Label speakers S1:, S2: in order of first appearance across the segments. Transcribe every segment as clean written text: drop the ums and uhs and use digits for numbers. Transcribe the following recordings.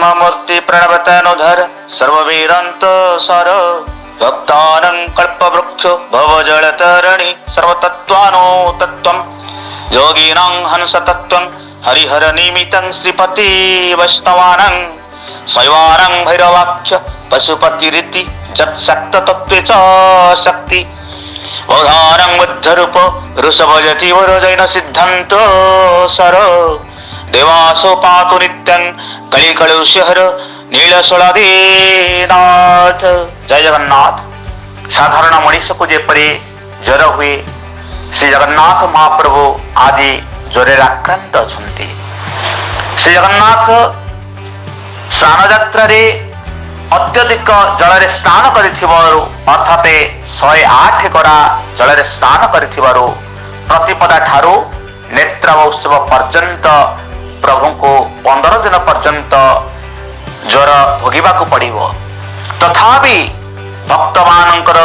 S1: ब्रह्ममूर्ति प्रणवतनुधर सर्ववीरंत sir भक्तानं कल्पवृक्षो भवजलतरणि सर्वतत्त्वानो तत्त्वं योगिनां हंसतत्त्वं हरिहरनिमितं श्रीपति वैष्णवानां शैवानां भैरवाख्य पशुपतिरिति जत्शक्ततत्त्वे च शक्ति बौधानां बुद्धरूप ऋषभजति वरजैन सिद्धान्त सर देवासो पातु नित्यं कलिकलुषहर नीलशूलादीनाथ। जय जगन्नाथ। साधारण मनीष को जेपरी ज्वर हुए श्री जगन्नाथ महाप्रभु आदि ज्वरे आक्रांत अछंती। श्री जगन्नाथ स्नान यात्रा रे अत्यधिक जल स्नान करिथिबारु अर्थात 108 गरा जल स्नान करिथिबारु प्रतिपदा ठारू नेत्र उत्सव पर्यंत प्रभु को 15 दिन पर्यंत ज्वर भोगिबा को पड़िबो। तथापि भक्त मानकर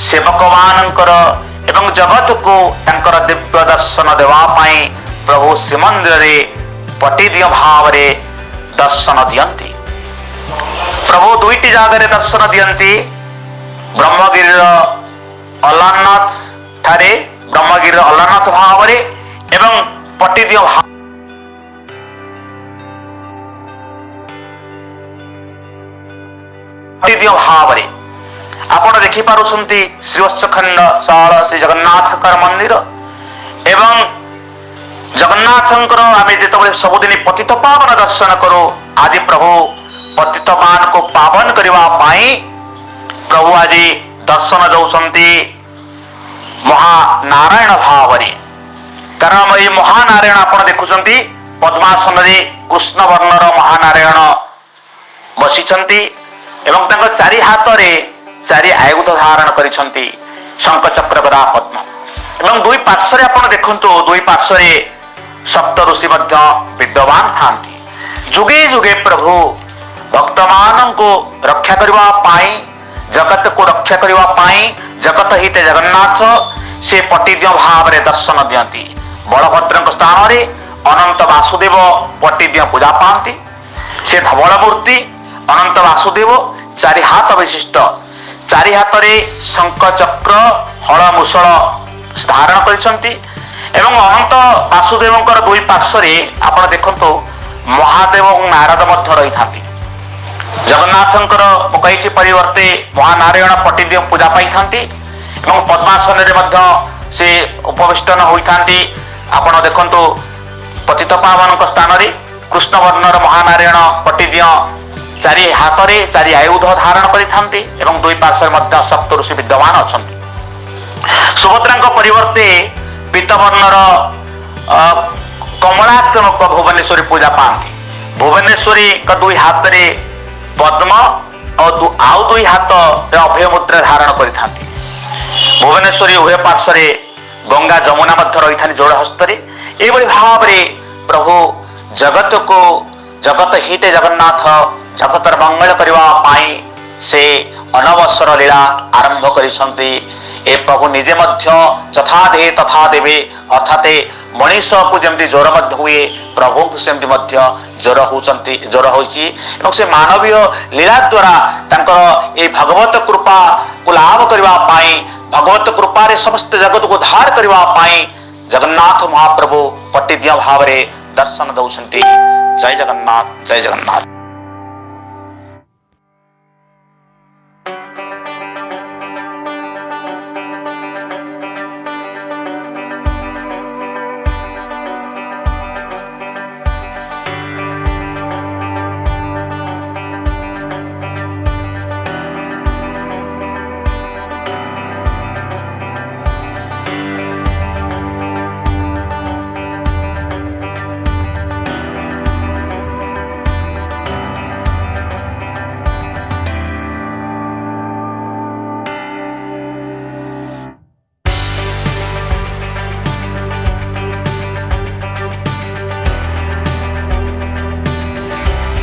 S1: सेवक मानकर एवं जगत को तांकर दिव्य दर्शन देवा पाई प्रभु श्रीमंदिर रे पटिदिय भाव रे दर्शन दियंती। प्रभु दुईटी जगह दर्शन दियंती। ब्रह्मगिरी अलारनाथ ठारे ब्रह्मगिरी अलारनाथ भाव रे एवं पटिदिय भाव रे आपण देखि पारुछंती श्रीवत्सखंड साल श्री जगन्नाथ मंदिर एवं जगन्नाथंकर आमे जेतबे सबुदिन पतित पावन दर्शन करो आदि प्रभु पतित पावन को पावन करवा पाई प्रभु आज दर्शन दौसंती महानारायण भाव रे। कारण ये महानारायण आपण देखुछंती पद्मासन रे कृष्ण वर्णर महानारायण बसिछंती एवं तांको चारि हाथ रे चारि आयुध धारण करिछंती शंख चक्र गदा पद्म एवं दुई पार्श्व रे आपण देखंतु दुई पार्श्व रे सप्त ऋषि मध्य विद्यमान थांती। जुगे जुगे प्रभु भक्तमान को रक्षा करवा पाई जगत को रक्षा करवा पाई जगत हिते जगन्नाथ से पटिदिय भाव रे दर्शन दियंती। बलभद्र स्थान रे अनंत वासुदेव पटिदिय पूजा पाती। से धवल मूर्ति अनंत वासुदेव चारि हाथ विशिष्ट चारि हाथ रे शंख चक्र हल मुसळ धारण करिसंती एवं अनंत वासुदेवंकर दुई पार्श्व रे आपण देखंतु महादेव और नारद मध्य रही थांती। जगन्नाथंकर मुकैची परिवर्ते महानारायण पटिदिय पूजा पाई थांती एवं पद्मासन रे मध्य से उपविष्टन होई थांती। आपण देखंतु पतित पावन स्थान रे कृष्ण वर्णर महानारायण पटिदिय चारि हाथ रे चारि आयुध धारण करि थांती एवं दुई पार्श्व मध्य सप्त ऋषि विद्यमान अछंती। सुभद्रांक परिवर्ते पीतवर्णर कमलात्मक भुवनेश्वरी पूजा पाती। भुवनेश्वरी का दुई हाथ रे पद्म और आउ दुई हाथ अभय मुद्रा धारण करि थांती। भुवनेश्वरी उभय पार्श्व रे गंगा जमुना मध्य रही थानी जोड़ हस्त रे एभली भाव रे प्रभु जगत को जगत हिते जगन्नाथ जगतर मंगल करवा पाई से अनवसर लीला आरंभ करिसंती। ए प्रभु निजे मध्य तथा दे तथा देवे अर्थात मनीष को जमती ज्वर मध्य हुए प्रभु को सेमती मध्य ज्वर होचंती ज्वर होइची एवं से मानवीय लीला द्वारा तांकर ए भगवत कृपा को लाभ करवा पाई भगवत कृपा रे समस्त जगत को उद्धार करवा पाई जगन्नाथ महाप्रभु पटिदिय भाव रे दर्शन दौसंती। जय जगन्नाथ जय जगन्नाथ।